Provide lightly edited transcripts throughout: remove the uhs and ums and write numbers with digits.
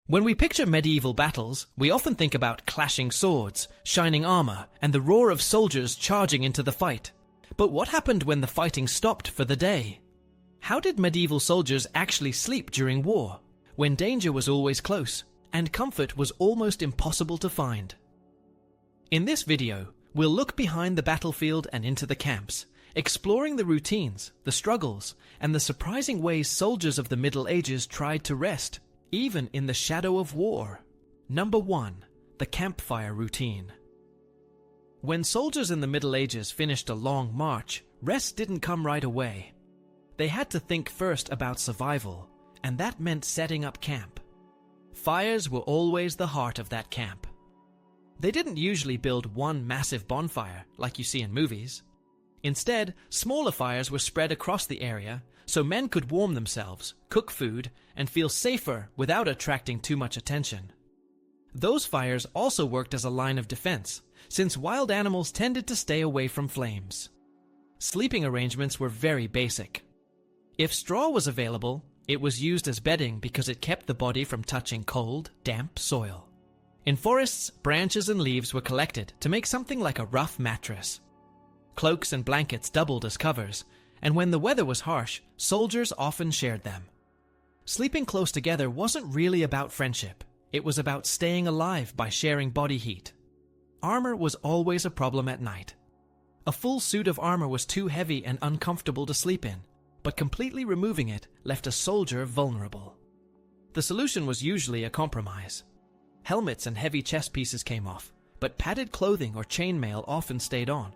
When we picture medieval battles, we often think about clashing swords, shining armor, and the roar of soldiers charging into the fight. But what happened when the fighting stopped for the day? How did medieval soldiers actually sleep during war, when danger was always close, and comfort was almost impossible to find? In this video, we'll look behind the battlefield and into the camps, exploring the routines, the struggles, and the surprising ways soldiers of the Middle Ages tried to rest, even in the shadow of war. Number 1. The campfire routine. When soldiers in the Middle Ages finished a long march, rest didn't come right away. They had to think first about survival, and that meant setting up camp. Fires were always the heart of that camp. They didn't usually build one massive bonfire like you see in movies. Instead, smaller fires were spread across the area so men could warm themselves, cook food, and feel safer without attracting too much attention. Those fires also worked as a line of defense, since wild animals tended to stay away from flames. Sleeping arrangements were very basic. If straw was available, it was used as bedding because it kept the body from touching cold, damp soil. In forests, branches and leaves were collected to make something like a rough mattress. Cloaks and blankets doubled as covers, and when the weather was harsh, soldiers often shared them. Sleeping close together wasn't really about friendship. It was about staying alive by sharing body heat. Armor was always a problem at night. A full suit of armor was too heavy and uncomfortable to sleep in, but completely removing it left a soldier vulnerable. The solution was usually a compromise. Helmets and heavy chest pieces came off, but padded clothing or chainmail often stayed on.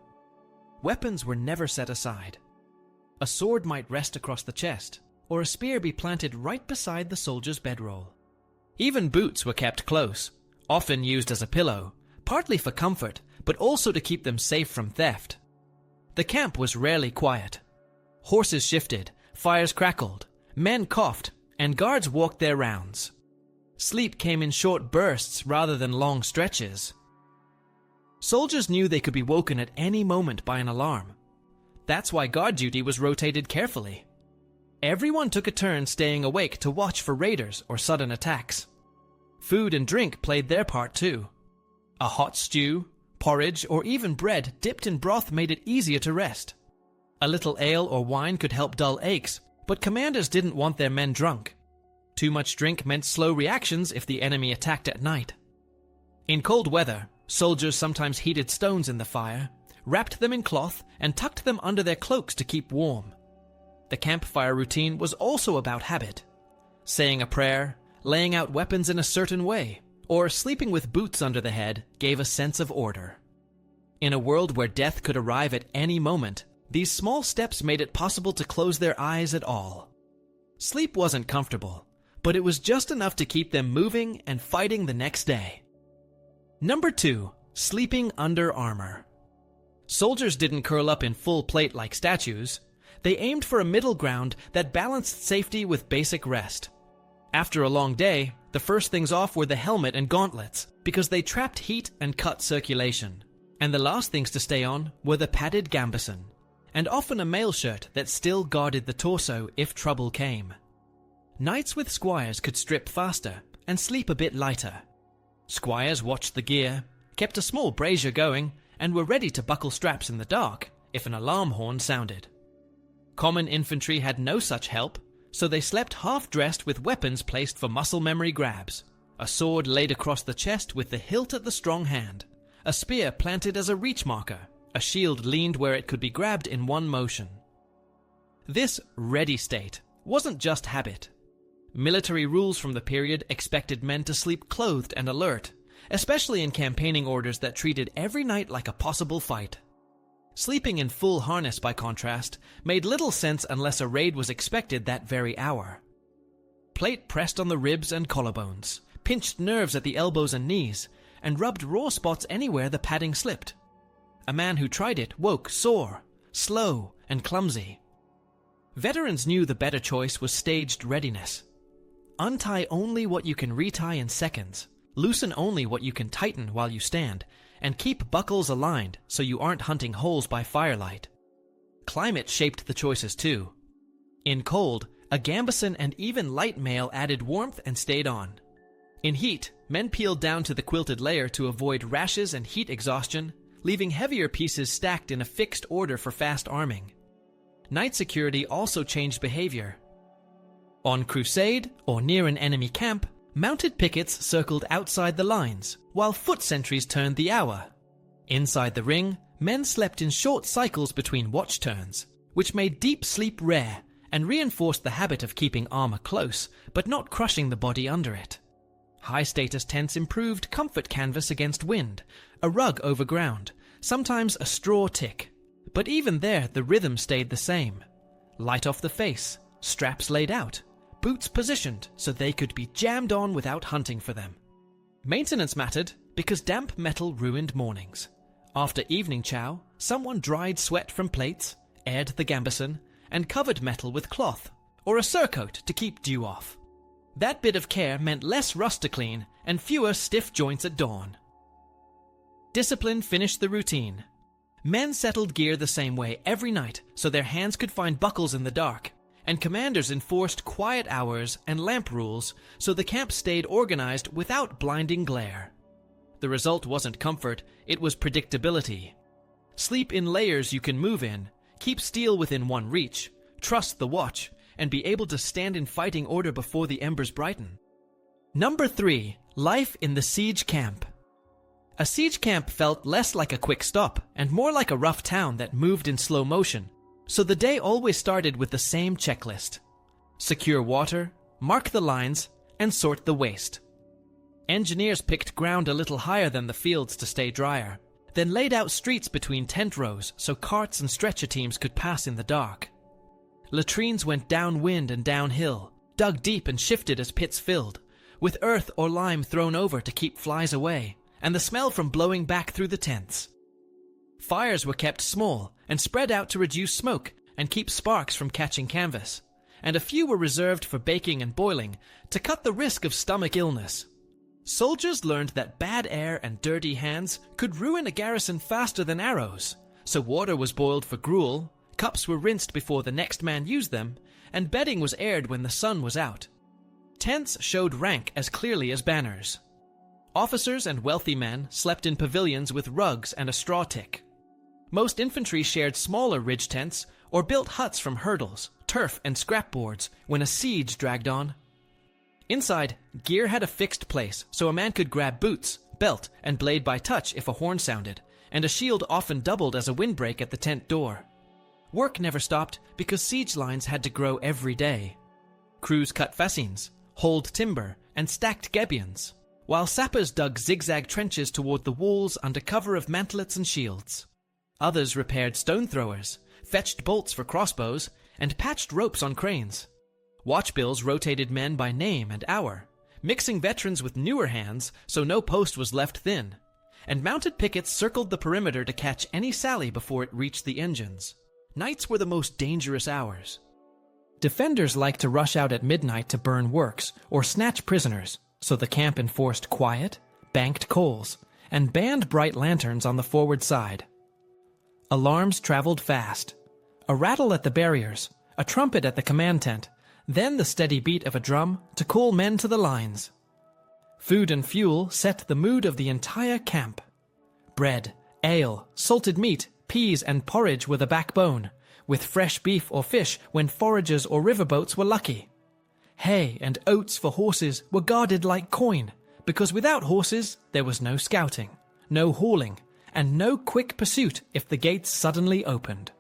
Weapons were never set aside. A sword might rest across the chest, or a spear be planted right beside the soldier's bedroll. Even boots were kept close, often used as a pillow, partly for comfort, but also to keep them safe from theft. The camp was rarely quiet. Horses shifted, fires crackled, men coughed, and guards walked their rounds. Sleep came in short bursts rather than long stretches. Soldiers knew they could be woken at any moment by an alarm. That's why guard duty was rotated carefully. Everyone took a turn staying awake to watch for raiders or sudden attacks. Food and drink played their part too. A hot stew, porridge, or even bread dipped in broth made it easier to rest. A little ale or wine could help dull aches, but commanders didn't want their men drunk. Too much drink meant slow reactions if the enemy attacked at night. In cold weather, soldiers sometimes heated stones in the fire, wrapped them in cloth, and tucked them under their cloaks to keep warm. The campfire routine was also about habit. Saying a prayer, laying out weapons in a certain way, or sleeping with boots under the head gave a sense of order. In a world where death could arrive at any moment, these small steps made it possible to close their eyes at all. Sleep wasn't comfortable, but it was just enough to keep them moving and fighting the next day. Number 2. Sleeping under armor. Soldiers didn't curl up in full plate like statues. They aimed for a middle ground that balanced safety with basic rest. After a long day, the first things off were the helmet and gauntlets because they trapped heat and cut circulation. And the last things to stay on were the padded gambeson, and often a mail shirt that still guarded the torso if trouble came. Knights with squires could strip faster and sleep a bit lighter. Squires watched the gear, kept a small brazier going, and were ready to buckle straps in the dark if an alarm horn sounded. Common infantry had no such help, so they slept half-dressed with weapons placed for muscle memory grabs. A sword laid across the chest with the hilt at the strong hand, a spear planted as a reach marker, a shield leaned where it could be grabbed in one motion. This ready state wasn't just habit. Military rules from the period expected men to sleep clothed and alert, especially in campaigning orders that treated every night like a possible fight. Sleeping in full harness, by contrast, made little sense unless a raid was expected that very hour. Plate pressed on the ribs and collarbones, pinched nerves at the elbows and knees, and rubbed raw spots anywhere the padding slipped. A man who tried it woke sore, slow, and clumsy. Veterans knew the better choice was staged readiness. Untie only what you can retie in seconds, loosen only what you can tighten while you stand, and keep buckles aligned so you aren't hunting holes by firelight. Climate shaped the choices too. In cold, a gambeson and even light mail added warmth and stayed on. In heat, men peeled down to the quilted layer to avoid rashes and heat exhaustion, leaving heavier pieces stacked in a fixed order for fast arming. Night security also changed behavior. On crusade, or near an enemy camp, mounted pickets circled outside the lines, while foot sentries turned the hour. Inside the ring, men slept in short cycles between watch turns, which made deep sleep rare and reinforced the habit of keeping armor close, but not crushing the body under it. High-status tents improved comfort canvas against wind, a rug over ground, sometimes a straw tick. But even there, the rhythm stayed the same. Light off the face, straps laid out, boots positioned so they could be jammed on without hunting for them. Maintenance mattered because damp metal ruined mornings. After evening chow, someone dried sweat from plates, aired the gambeson, and covered metal with cloth, or a surcoat to keep dew off. That bit of care meant less rust to clean and fewer stiff joints at dawn. Discipline finished the routine. Men settled gear the same way every night so their hands could find buckles in the dark, and commanders enforced quiet hours and lamp rules so the camp stayed organized without blinding glare. The result wasn't comfort, it was predictability. Sleep in layers you can move in, keep steel within one reach, trust the watch, and be able to stand in fighting order before the embers brighten. Number 3. Life in the siege camp. A siege camp felt less like a quick stop and more like a rough town that moved in slow motion, so the day always started with the same checklist. Secure water, mark the lines, and sort the waste. Engineers picked ground a little higher than the fields to stay drier, then laid out streets between tent rows so carts and stretcher teams could pass in the dark. Latrines went downwind and downhill, dug deep and shifted as pits filled, with earth or lime thrown over to keep flies away, and the smell from blowing back through the tents. Fires were kept small and spread out to reduce smoke and keep sparks from catching canvas, and a few were reserved for baking and boiling to cut the risk of stomach illness. Soldiers learned that bad air and dirty hands could ruin a garrison faster than arrows, so water was boiled for gruel, cups were rinsed before the next man used them, and bedding was aired when the sun was out. Tents showed rank as clearly as banners. Officers and wealthy men slept in pavilions with rugs and a straw tick. Most infantry shared smaller ridge tents or built huts from hurdles, turf, and scrapboards when a siege dragged on. Inside, gear had a fixed place so a man could grab boots, belt, and blade by touch if a horn sounded, and a shield often doubled as a windbreak at the tent door. Work never stopped because siege lines had to grow every day. Crews cut fascines, hauled timber, and stacked gabions, while sappers dug zigzag trenches toward the walls under cover of mantlets and shields. Others repaired stone throwers, fetched bolts for crossbows, and patched ropes on cranes. Watchbills rotated men by name and hour, mixing veterans with newer hands so no post was left thin, and mounted pickets circled the perimeter to catch any sally before it reached the engines. Nights were the most dangerous hours. Defenders liked to rush out at midnight to burn works or snatch prisoners, so the camp enforced quiet, banked coals, and banned bright lanterns on the forward side. Alarms traveled fast. A rattle at the barriers, a trumpet at the command tent, then the steady beat of a drum to call men to the lines. Food and fuel set the mood of the entire camp. Bread, ale, salted meat, peas, and porridge were the backbone, with fresh beef or fish when foragers or riverboats were lucky. Hay and oats for horses were guarded like coin, because without horses there was no scouting, no hauling, and no quick pursuit if the gates suddenly opened.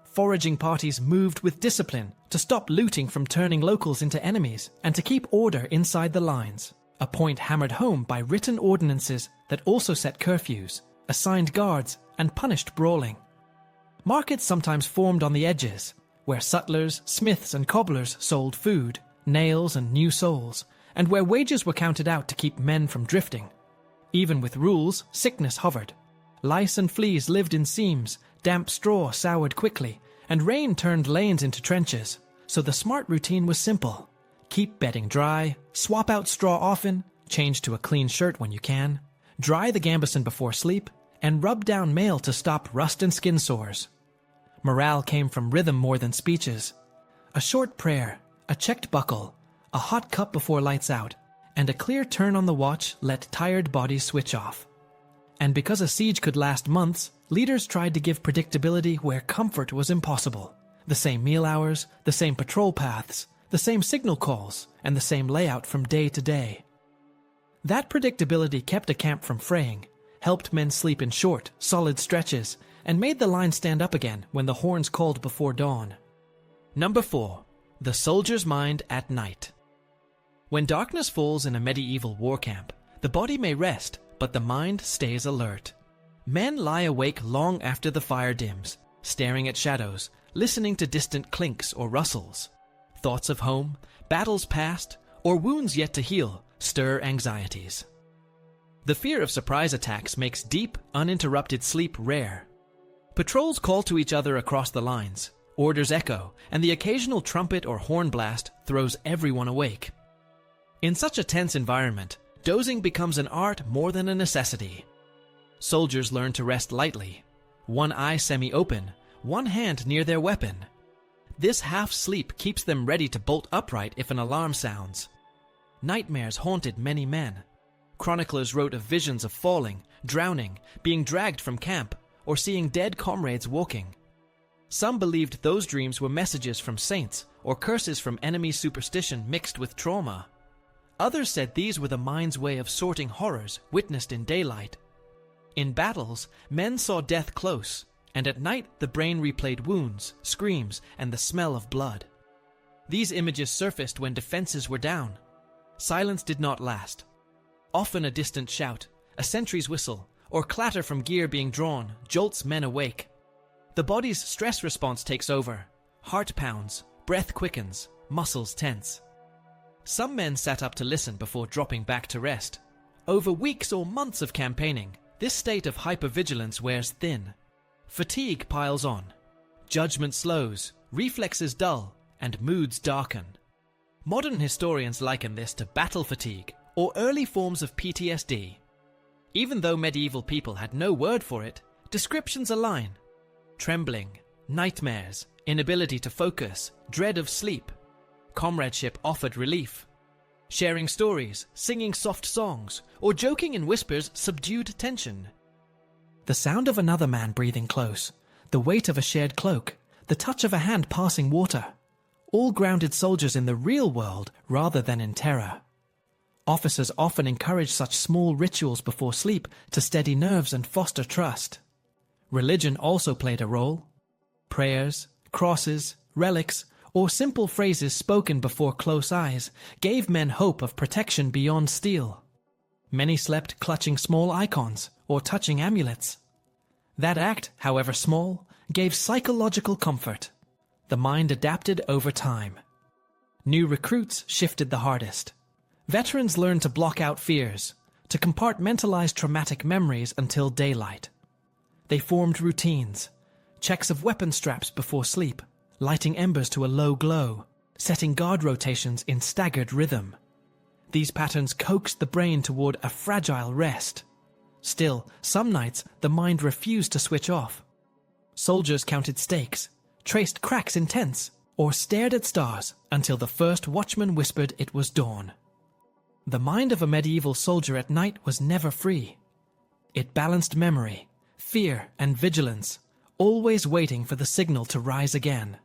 Foraging parties moved with discipline to stop looting from turning locals into enemies and to keep order inside the lines, a point hammered home by written ordinances that also set curfews, assigned guards, and punished brawling. Markets sometimes formed on the edges, where sutlers, smiths, and cobblers sold food, nails, and new souls, and where wages were counted out to keep men from drifting. Even with rules, sickness hovered. Lice and fleas lived in seams, damp straw soured quickly, and rain turned lanes into trenches, so the smart routine was simple. Keep bedding dry, swap out straw often, change to a clean shirt when you can, dry the gambeson before sleep, and rub down mail to stop rust and skin sores. Morale came from rhythm more than speeches. A short prayer, a checked buckle, a hot cup before lights out, and a clear turn on the watch let tired bodies switch off. And because a siege could last months, leaders tried to give predictability where comfort was impossible. The same meal hours, the same patrol paths, the same signal calls, and the same layout from day to day. That predictability kept a camp from fraying, helped men sleep in short, solid stretches, and made the line stand up again when the horns called before dawn. Number 4. The soldier's mind at night. When darkness falls in a medieval war camp, the body may rest, but the mind stays alert. Men lie awake long after the fire dims, staring at shadows, listening to distant clinks or rustles. Thoughts of home, battles past, or wounds yet to heal stir anxieties. The fear of surprise attacks makes deep, uninterrupted sleep rare. Patrols call to each other across the lines, orders echo, and the occasional trumpet or horn blast throws everyone awake. In such a tense environment, dozing becomes an art more than a necessity. Soldiers learn to rest lightly, one eye semi-open, one hand near their weapon. This half-sleep keeps them ready to bolt upright if an alarm sounds. Nightmares haunted many men. Chroniclers wrote of visions of falling, drowning, being dragged from camp, or seeing dead comrades walking. Some believed those dreams were messages from saints or curses from enemy superstition mixed with trauma. Others said these were the mind's way of sorting horrors witnessed in daylight. In battles, men saw death close, and at night the brain replayed wounds, screams, and the smell of blood. These images surfaced when defenses were down. Silence did not last. Often a distant shout, a sentry's whistle, or clatter from gear being drawn jolts men awake. The body's stress response takes over. Heart pounds, breath quickens, muscles tense. Some men sat up to listen before dropping back to rest. Over weeks or months of campaigning, this state of hypervigilance wears thin. Fatigue piles on. Judgment slows, reflexes dull, and moods darken. Modern historians liken this to battle fatigue or early forms of PTSD. Even though medieval people had no word for it, descriptions align. Trembling, nightmares, inability to focus, dread of sleep. Comradeship offered relief. Sharing stories, singing soft songs, or joking in whispers subdued tension. The sound of another man breathing close, the weight of a shared cloak, the touch of a hand passing water, all grounded soldiers in the real world rather than in terror. Officers often encourage such small rituals before sleep to steady nerves and foster trust. Religion also played a role. Prayers, crosses, relics, or simple phrases spoken before close eyes gave men hope of protection beyond steel. Many slept clutching small icons or touching amulets. That act, however small, gave psychological comfort. The mind adapted over time. New recruits shifted the hardest. Veterans learned to block out fears, to compartmentalize traumatic memories until daylight. They formed routines, checks of weapon straps before sleep, lighting embers to a low glow, setting guard rotations in staggered rhythm. These patterns coaxed the brain toward a fragile rest. Still, some nights the mind refused to switch off. Soldiers counted stakes, traced cracks in tents, or stared at stars until the first watchman whispered it was dawn. The mind of a medieval soldier at night was never free. It balanced memory, fear, and vigilance, always waiting for the signal to rise again.